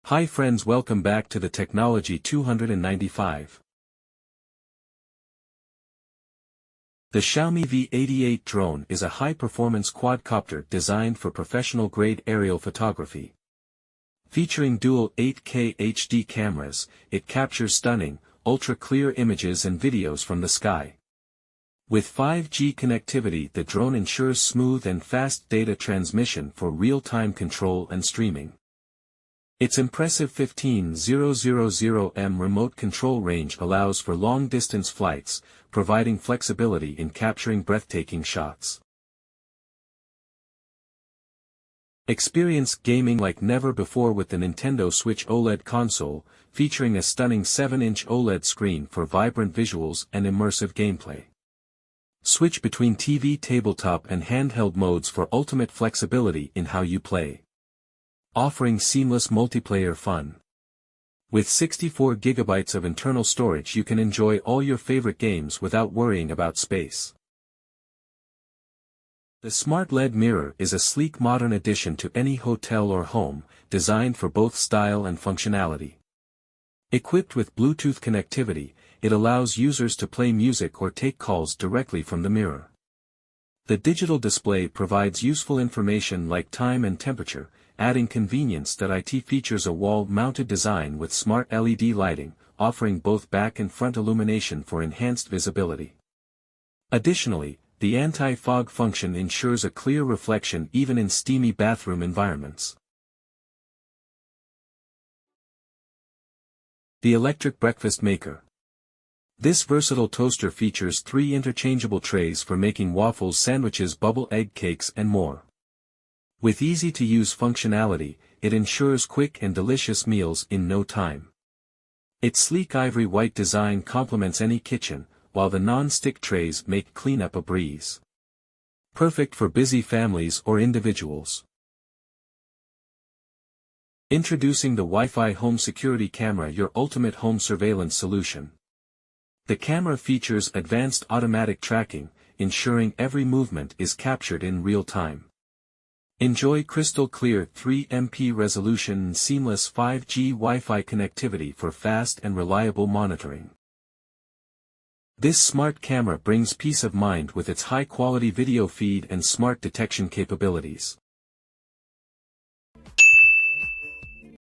Hi friends, welcome back to the Technology 295. The Xiaomi V88 drone is a high-performance quadcopter designed for professional-grade aerial photography. Featuring dual 8K HD cameras, it captures stunning, ultra-clear images and videos from the sky. With 5G connectivity, the drone ensures smooth and fast data transmission for real-time control and streaming. Its impressive 15,000 m remote control range allows for long-distance flights, providing flexibility in capturing breathtaking shots. Experience gaming like never before with the Nintendo Switch OLED console, featuring a stunning 7-inch OLED screen for vibrant visuals and immersive gameplay. Switch between TV, tabletop and handheld modes for ultimate flexibility in how you play. Offering seamless multiplayer fun. With 64 GB of internal storage, you can enjoy all your favorite games without worrying about space. The Smart LED mirror is a sleek modern addition to any hotel or home, designed for both style and functionality. Equipped with Bluetooth connectivity, it allows users to play music or take calls directly from the mirror. The digital display provides useful information like time and temperature, adding convenience that it features a wall-mounted design with smart LED lighting, offering both back and front illumination for enhanced visibility. Additionally, the anti-fog function ensures a clear reflection even in steamy bathroom environments. The electric breakfast maker. This versatile toaster features 3 interchangeable trays for making waffles, sandwiches, bubble egg cakes and more. With easy-to-use functionality, it ensures quick and delicious meals in no time. Its sleek ivory white design complements any kitchen, while the non-stick trays make cleanup a breeze. Perfect for busy families or individuals. Introducing the Wi-Fi Home Security Camera, your ultimate home surveillance solution. The camera features advanced automatic tracking, ensuring every movement is captured in real time. Enjoy crystal clear 3MP resolution and seamless 5G Wi-Fi connectivity for fast and reliable monitoring. This smart camera brings peace of mind with its high-quality video feed and smart detection capabilities.